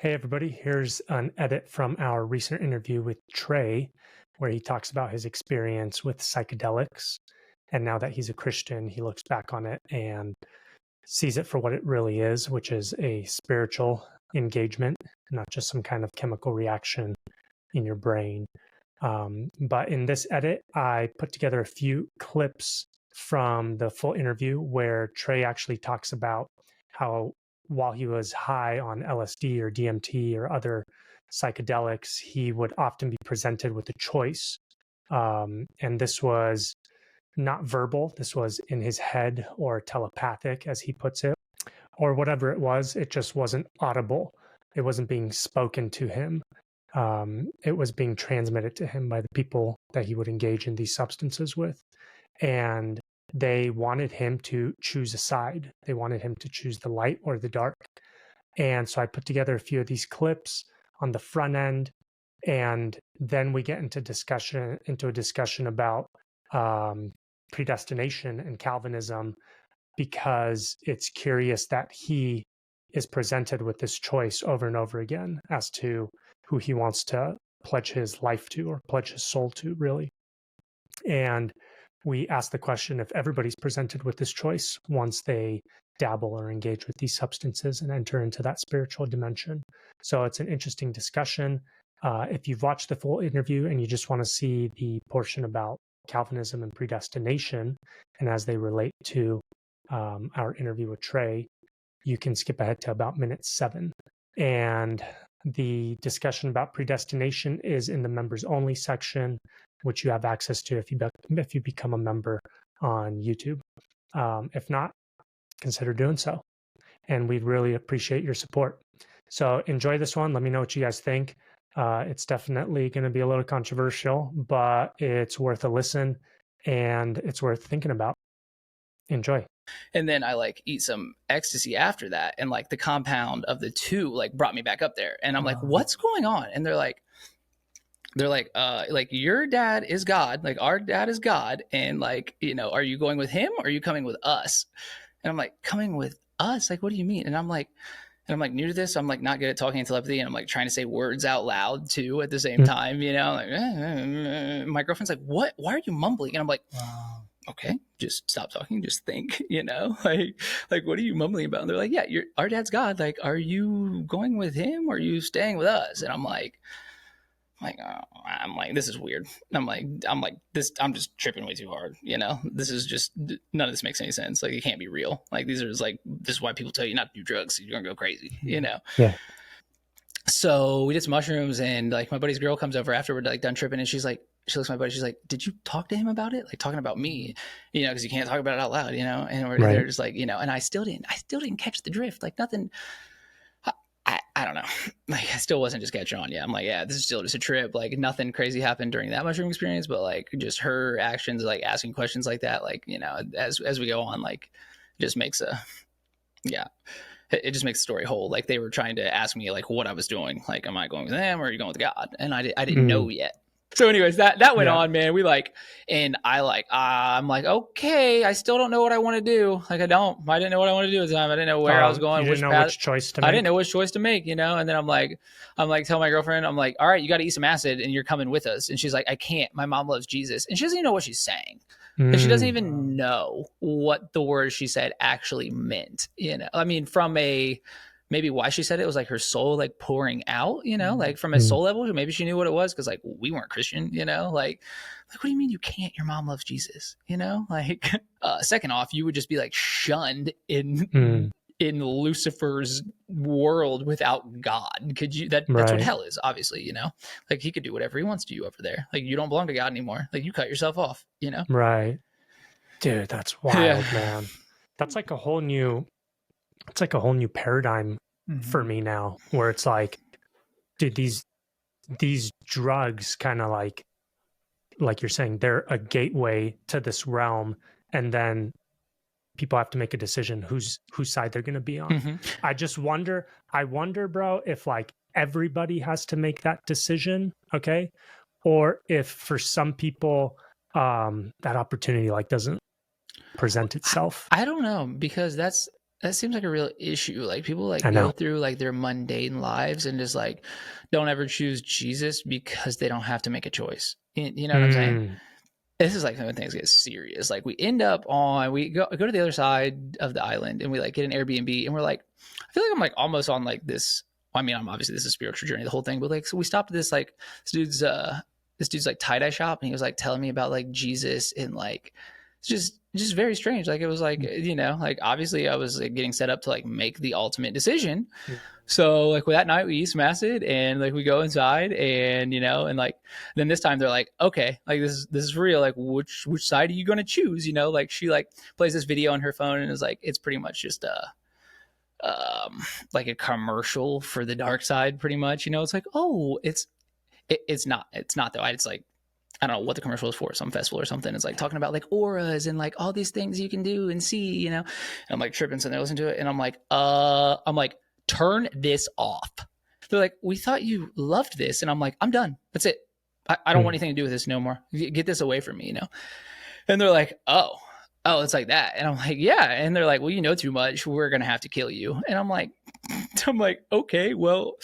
Hey, everybody. Here's an edit from our recent interview with Trey, where he talks about his experience with psychedelics. And now that he's a Christian, he looks back on it and sees it for what it really is, which is a spiritual engagement, not just some kind of chemical reaction in your brain. But in this edit, I put together a few clips from the full interview where Trey actually talks about how while he was high on LSD or DMT or other psychedelics, he would often be presented with a choice. And this was not verbal, this was in his head or telepathic, as he puts it, or whatever it was. It just wasn't audible. It wasn't being spoken to him. It was being transmitted to him by the people that he would engage in these substances with. And they wanted him to choose a side. They wanted him to choose the light or the dark. And so I put together a few of these clips on the front end, and then we get into a discussion about predestination and Calvinism, because it's curious that he is presented with this choice over and over again as to who he wants to pledge his life to or pledge his soul to, really. And we ask the question if everybody's presented with this choice once they dabble or engage with these substances and enter into that spiritual dimension. So it's an interesting discussion. If you've watched the full interview and you just want to see the portion about Calvinism and predestination and as they relate to our interview with Trey, you can skip ahead to about minute 7. And the discussion about predestination is in the members only section, which you have access to if you become a member on YouTube. If not, consider doing so. And we'd really appreciate your support. So enjoy this one. Let me know what you guys think. It's definitely going to be a little controversial, but it's worth a listen and it's worth thinking about. Enjoy. And then I eat some ecstasy after that. And the compound of the two brought me back up there. And I'm like, what's going on? And they're like, your dad is God, our dad is God. And are you going with him or are you coming with us? And I'm like, coming with us? What do you mean? And I'm new to this. I'm not good at talking in telepathy. And I'm trying to say words out loud too at the same time, my girlfriend's like, what? Why are you mumbling? And I'm like, wow. Okay, just stop talking, just think, what are you mumbling about? And they're like, yeah, our dad's God. Are you going with him or are you staying with us? And I'm like, this is weird. I'm this, I'm just tripping way too hard. This is just, none of this makes any sense. It can't be real. These are just this is why people tell you not to do drugs. So you're going to go crazy, Yeah. So we did some mushrooms and my buddy's girl comes over after we're done tripping and she looks at my buddy, she's like, did you talk to him about it? Talking about me, because you can't talk about it out loud, and they're just and I still didn't catch the drift, nothing. I don't know. I still wasn't just catching on. Yeah. I'm yeah, this is still just a trip. Nothing crazy happened during that mushroom experience, but just her actions, asking questions like that, as we go on, just makes it just makes the story whole. They were trying to ask me what I was doing. Am I going with them or are you going with God? And I didn't know yet. So anyways, that went on, man. We and I'm okay, I still don't know what I want to do. I didn't know what I wanted to do at the time. I didn't know where I was going. You didn't know which choice to make. I didn't know which choice to make, And then I'm tell my girlfriend, all right, you got to eat some acid and you're coming with us. And she's like, I can't. My mom loves Jesus. And she doesn't even know what she's saying. And she doesn't even know what the words she said actually meant. From maybe why she said it was her soul pouring out, from a soul level. Maybe she knew what it was because we weren't Christian, what do you mean you can't? Your mom loves Jesus, second off, you would just be shunned in Lucifer's world without God. Could you? That's what hell is, obviously. He could do whatever he wants to you over there. You don't belong to God anymore. You cut yourself off. Right, dude. That's wild, man. That's a whole new. It's a whole new paradigm for me now, where it's dude, these drugs kind of like you're saying, they're a gateway to this realm, and then people have to make a decision whose side they're going to be on. I wonder, bro, if everybody has to make that decision, okay? Or if for some people that opportunity doesn't present itself. I don't know, because that seems like a real issue. Like people like I go know. through like their mundane lives and just like don't ever choose Jesus because they don't have to make a choice. You know what I'm saying? Mm. This is like when things get serious. Like we go to the other side of the island and we like get an Airbnb and we're like, I feel like I'm like almost on like this. I mean, I'm obviously this is a spiritual journey, the whole thing, but like, so we stopped at this like this dude's like tie-dye shop and he was like telling me about like Jesus and like it's just very strange. Like it was like, you know, like obviously I was like getting set up to like make the ultimate decision. So like with that night we eat some acid and like we go inside and you know and like then this time they're like okay like this is real like which side are you going to choose, you know, like she like plays this video on her phone and is like it's pretty much just like a commercial for the dark side pretty much, you know. It's like oh it's not though. It's like I don't know what the commercial is for, some festival or something. It's like talking about like auras and like all these things you can do and see, you know. And I'm like tripping, so they listen to it, and I'm like, turn this off. They're like, we thought you loved this, and I'm like, I'm done. That's it. I don't want anything to do with this no more. Get this away from me, you know. And they're like, oh, it's like that, and I'm like, yeah. And they're like, well, you know too much. We're gonna have to kill you. And I'm like, okay, well.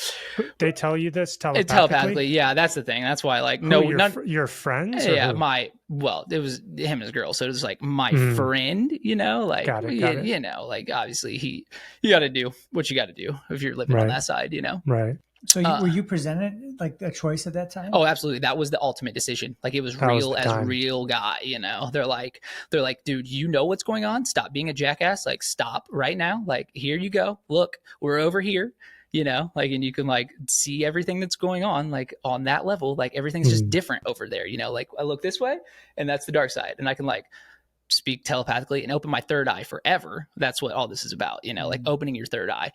They tell you this telepathically? Telepathically, yeah, that's the thing. That's why, like, your friends? Yeah, who? It was him and his girl, so it was like my friend, you know, like, got it. You know, like obviously you got to do what you got to do if you're living on that side, you know. Right. So were you presented like a choice at that time? Oh, absolutely. That was the ultimate decision. Like it was real as real guy, you know. They're like, dude, you know what's going on? Stop being a jackass. Like, stop right now. Like, here you go. Look, we're over here, you know, like, and you can like see everything that's going on, like on that level, like everything's just different over there, you know, like I look this way and that's the dark side. And I can like speak telepathically and open my third eye forever. That's what all this is about, you know, like opening your third eye.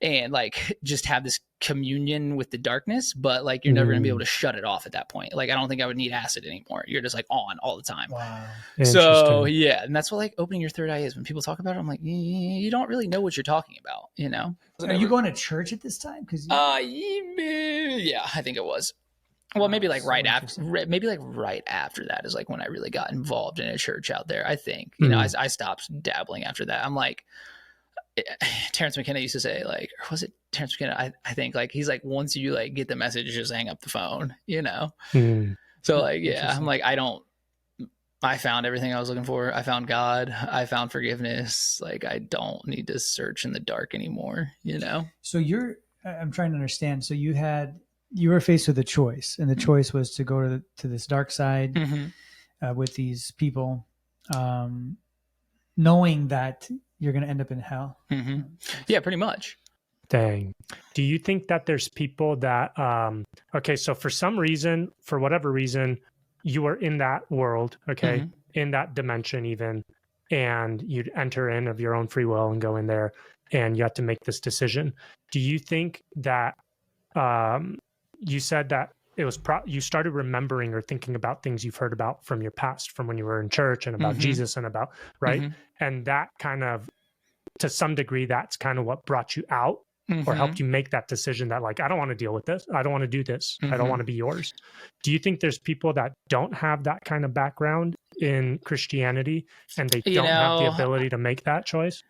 And like just have this communion with the darkness, but like you're never gonna be able to shut it off at that point. Like I don't think I would need acid anymore. You're just like on all the time. Wow. So yeah, and that's what like opening your third eye is. When people talk about it, I'm like, you don't really know what you're talking about, you know? Are you going to church at this time? Yeah, I think it was. Well, maybe like right after that is like when I really got involved in a church out there. I think, you know, I stopped dabbling after that. I'm like, Terrence McKenna used to say, like, or was it Terrence McKenna? I think like he's like, once you like get the message, just hang up the phone, you know? So like, yeah, I'm like, I found everything I was looking for. I found God. I found forgiveness. Like, I don't need to search in the dark anymore, you know? So I'm trying to understand. So you were faced with a choice, and the choice was to go to this dark side with these people, knowing that you're going to end up in hell. Yeah, pretty much. Dang. Do you think that there's people that, okay, so for some reason, for whatever reason, you are in that world, okay, in that dimension even, and you'd enter in of your own free will and go in there and you have to make this decision. Do you think that, you said that it was you started remembering or thinking about things you've heard about from your past, from when you were in church and about Jesus and about, right? And that kind of, to some degree, that's kind of what brought you out or helped you make that decision that like, I don't want to deal with this. I don't want to do this. I don't want to be yours. Do you think there's people that don't have that kind of background in Christianity and they don't have the ability to make that choice?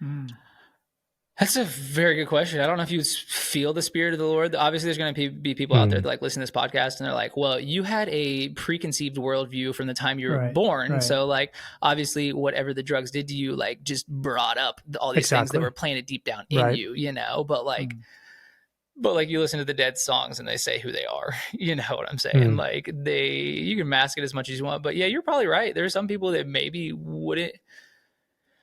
That's a very good question. I don't know if you feel the spirit of the Lord. Obviously, there's going to be people out there that like listen to this podcast and they're like, well, you had a preconceived worldview from the time you were born. Right. So like, obviously, whatever the drugs did to you, like just brought up all these things that were planted deep down in you, you know, but like you listen to the Dead songs and they say who they are, you know what I'm saying? Like you can mask it as much as you want, but yeah, you're probably right. There's some people that maybe wouldn't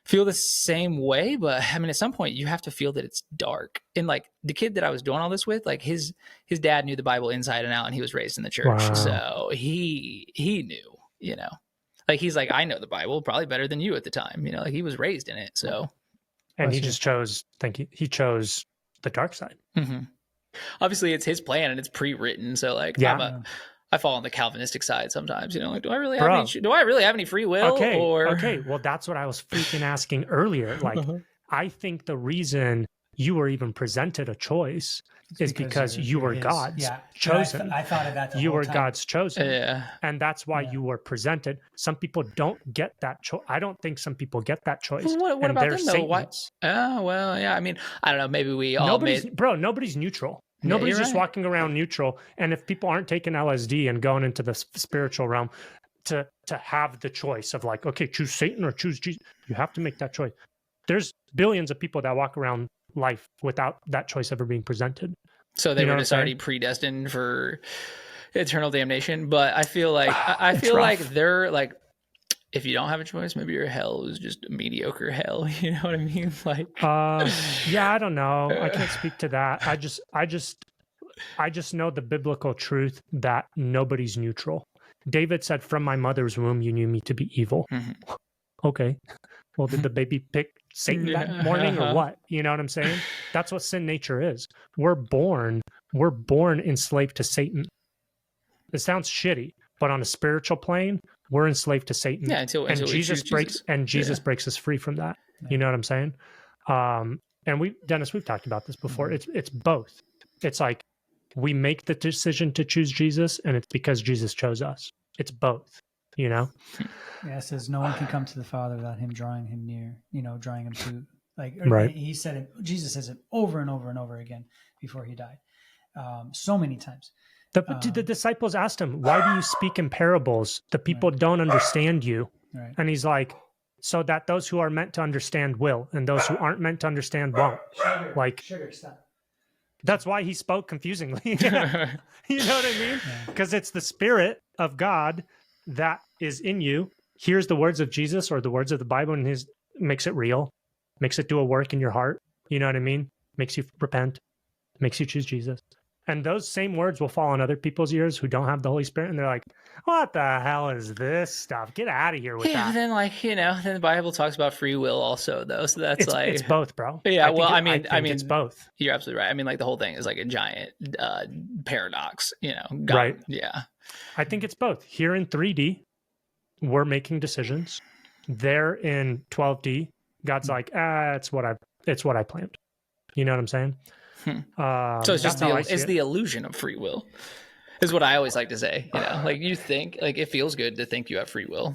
feel the same way, but I mean, at some point you have to feel that it's dark. And like the kid that I was doing all this with, like his dad knew the Bible inside and out, and he was raised in the church. Wow. So he knew, you know, like he's like, I know the Bible probably better than you at the time, you know, like he was raised in it. So, and he just chose, he chose the dark side. Obviously it's his plan and it's pre-written. So like, I fall on the Calvinistic side sometimes, you know, like, do I really have any free will? Okay. Well, that's what I was freaking asking earlier. Like, I think the reason you were even presented a choice is because you were God's chosen. I thought of that the you whole were time. God's chosen. Yeah. And that's why you were presented. Some people don't get that choice. I don't think some people get that choice. What and about them though? Why? Satans. Oh, well, yeah. I mean, I don't know. Maybe we all nobody's neutral. Nobody's just walking around neutral. And if people aren't taking LSD and going into the spiritual realm to have the choice of like, okay, choose Satan or choose Jesus, you have to make that choice. There's billions of people that walk around life without that choice ever being presented. So they were just already predestined for eternal damnation. But I feel like like they're like, if you don't have a choice, maybe your hell is just a mediocre hell. You know what I mean? Like, yeah, I don't know. I can't speak to that. I just know the biblical truth that nobody's neutral. David said, "From my mother's womb, you knew me to be evil." Mm-hmm. Okay. Well, did the baby pick Satan that morning or what? You know what I'm saying? That's what sin nature is. We're born enslaved to Satan. It sounds shitty, but on a spiritual plane, we're enslaved to Satan. Yeah, until Jesus breaks us free from that. Yeah. You know what I'm saying? And Dennis, we've talked about this before. Mm-hmm. It's both. It's like we make the decision to choose Jesus, and it's because Jesus chose us. It's both. You know? Yeah, it says no one can come to the Father without him drawing him near, drawing him to, like, right. He said it, Jesus says it over and over and over again before he died. So many times. The disciples asked him, why do you speak in parables? The people don't understand you. Right. And he's like, so that those who are meant to understand will, and those who aren't meant to understand won't. Sugar, stop. That's why he spoke confusingly. You know what I mean? Because it's the Spirit of God that is in you, hears the words of Jesus or the words of the Bible, and makes it real, makes it do a work in your heart. You know what I mean? Makes you repent, makes you choose Jesus. And those same words will fall on other people's ears who don't have the Holy Spirit, and they're like, what the hell is this stuff? Get out of here with that. Yeah, then then the Bible talks about free will also, though. So that's it's both, bro. Yeah, I mean, it's both. You're absolutely right. I mean, like the whole thing is like a giant paradox, God, right? Yeah. I think it's both. Here in 3D, we're making decisions. There in 12D, God's like, it's what I planned. You know what I'm saying? So it's just the illusion of free will, is what I always like to say. Like you think, like it feels good to think you have free will,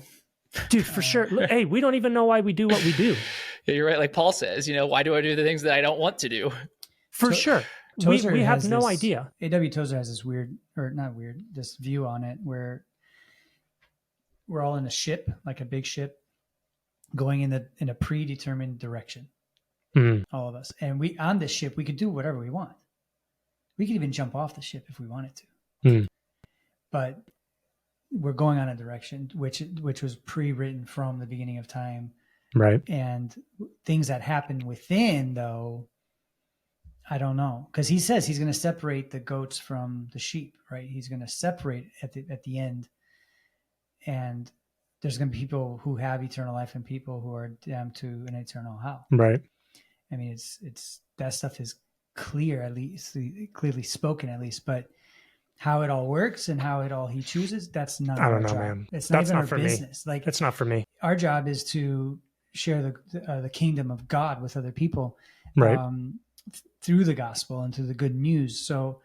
dude, for sure. Hey, we don't even know why we do what we do. Yeah, you're right. Like Paul says, why do I do the things that I don't want to do? For sure. We have no idea. A.W. Tozer has this view on it where we're all in a ship, like a big ship, going in a predetermined direction. Mm-hmm. All of us. And on this ship, we could do whatever we want. We could even jump off the ship if we wanted to. Mm-hmm. But we're going on a direction which was pre-written from the beginning of time. Right. And things that happen within, though, I don't know. Because he says he's going to separate the goats from the sheep, right? He's going to separate at the end. And there's going to be people who have eternal life and people who are damned to an eternal hell. Right. I mean, it's that stuff is clear, at least clearly spoken, at least. But how it all works and how he chooses, that's not. I don't know, man. It's not even our business. Like, it's not for me. Our job is to share the kingdom of God with other people, right? Through the gospel and through the good news. So,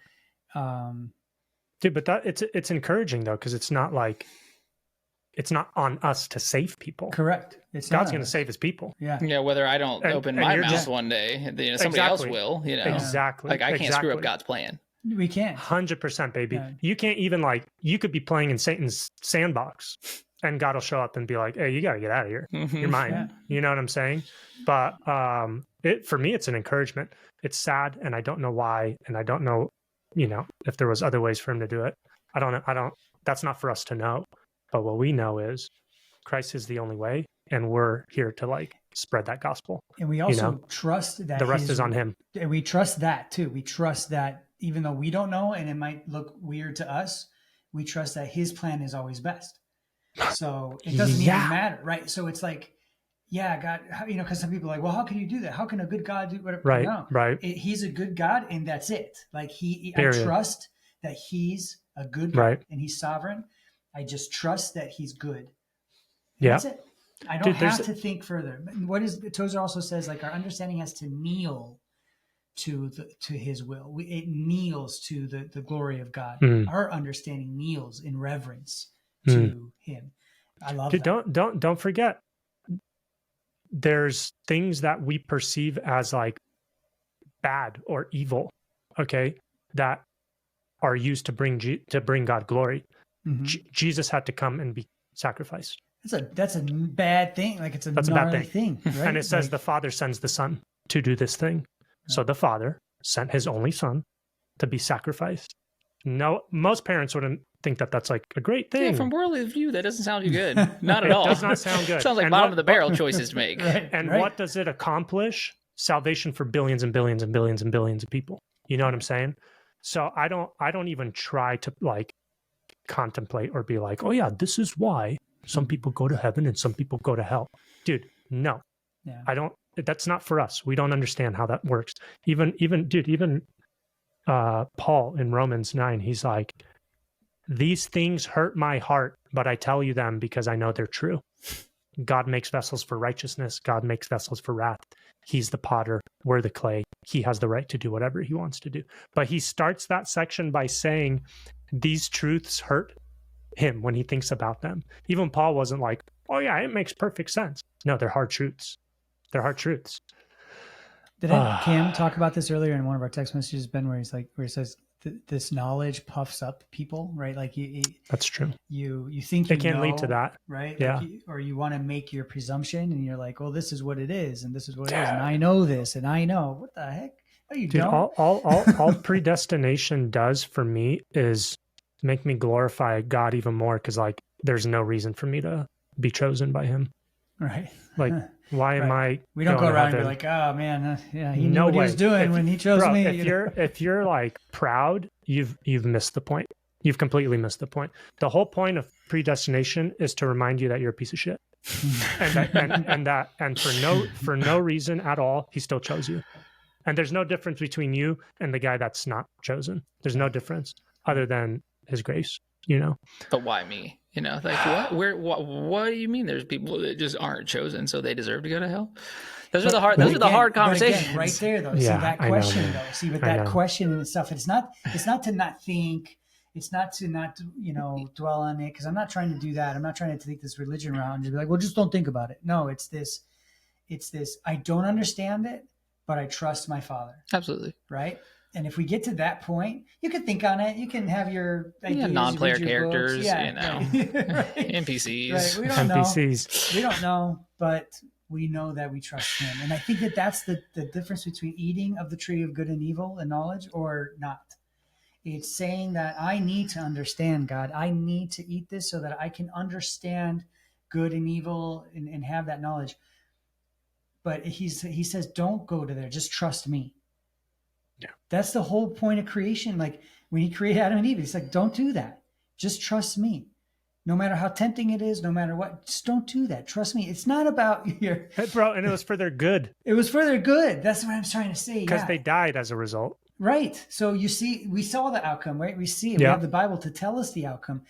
dude, but it's encouraging though, because it's not like. It's not on us to save people. Correct. God's going to save his people. Yeah. Yeah. Whether I don't open my mouth one day, somebody else will. Exactly. Like I can't screw up God's plan. We can't. 100%, baby. Yeah. You can't even you could be playing in Satan's sandbox, and God will show up and be like, "Hey, you got to get out of here. Mm-hmm. You're mine." Yeah. You know what I'm saying? But for me, it's an encouragement. It's sad, and I don't know why, and I don't know, if there was other ways for him to do it. I don't know. That's not for us to know. But what we know is Christ is the only way, and we're here to spread that gospel. And we also trust that the rest is on him. And we trust that too. We trust that even though we don't know and it might look weird to us, we trust that his plan is always best. So it doesn't even matter, right? So it's like, yeah, God, because some people are like, well, how can you do that? How can a good God do whatever? Right, no. right. He's a good God, and that's it. Like I trust that he's a good God, right. And he's sovereign. I just trust that he's good. Yeah. That's it. I don't have to think further. Tozer also says our understanding has to kneel to his will. It kneels to the glory of God. Our understanding kneels in reverence to him. I love Dude, that. Don't forget, there's things that we perceive as like bad or evil, okay, that are used to bring God glory. Jesus had to come and be sacrificed. That's a bad thing. Like, it's a gnarly thing, right? And it says the Father sends the Son to do this thing. So the Father sent his only Son to be sacrificed. No, most parents wouldn't think that that's like a great thing. Yeah, from worldly view, that doesn't sound too good. Not at all. It does not sound good. Sounds like and bottom of the barrel choices to make. What does it accomplish? Salvation for billions and billions and billions and billions of people. You know what I'm saying? So I don't even try to like contemplate or be like, oh yeah, this is why some people go to heaven and some people go to hell. Dude, no. Yeah. That's not for us. We don't understand how that works. Even Paul in Romans 9, he's like, these things hurt my heart, but I tell you them because I know they're true. God makes vessels for righteousness. God makes vessels for wrath. He's the potter. We're the clay. He has the right to do whatever he wants to do. But he starts that section by saying these truths hurt him when he thinks about them. Even Paul wasn't like, oh yeah, it makes perfect sense. No, they're hard truths. They're hard truths. Did Cam talk about this earlier in one of our text messages, Ben, where he says this knowledge puffs up people, right? Like that's true. You think it can lead to that, right? Yeah. Like or you want to make your presumption, and you're like, well, this is what it is, and this is what it is, and I know this, and I know what the heck. No, you don't. All predestination does for me is make me glorify God even more, because like there's no reason for me to be chosen by Him. Right. Like, why am I? We don't go around and be like, oh man, yeah, he knew what he was doing when he chose me. If you're like proud, you've missed the point. You've completely missed the point. The whole point of predestination is to remind you that you're a piece of shit, and for no reason at all, He still chose you. And there's no difference between you and the guy that's not chosen. There's no difference other than His grace, you know. But why me? You know, like what do you mean? There's people that just aren't chosen, so they deserve to go to hell. Those are the hard conversations. Again, right there, though. See that question, though. See, with that question and stuff, it's not to not think. It's not to dwell on it, because I'm not trying to do that. I'm not trying to take this religion route and just be like, well, just don't think about it. No, it's this. I don't understand it, but I trust my Father. Absolutely. Right. And if we get to that point, you can think on it. You can have your non-player characters, right. NPCs. Right. We don't know. We don't know, but we know that we trust Him. And I think that's the difference between eating of the tree of good and evil and knowledge or not. It's saying that I need to understand God. I need to eat this so that I can understand good and evil and have that knowledge. But he says, don't go to there. Just trust me. Yeah. That's the whole point of creation. Like when He created Adam and Eve, He's like, don't do that. Just trust me. No matter how tempting it is, no matter what, just don't do that. Trust me. It's not about your... Bro, and it was for their good. It was for their good. That's what I'm trying to say. Because they died as a result. Right. So you see, we saw the outcome, right? We see it. We have the Bible to tell us the outcome.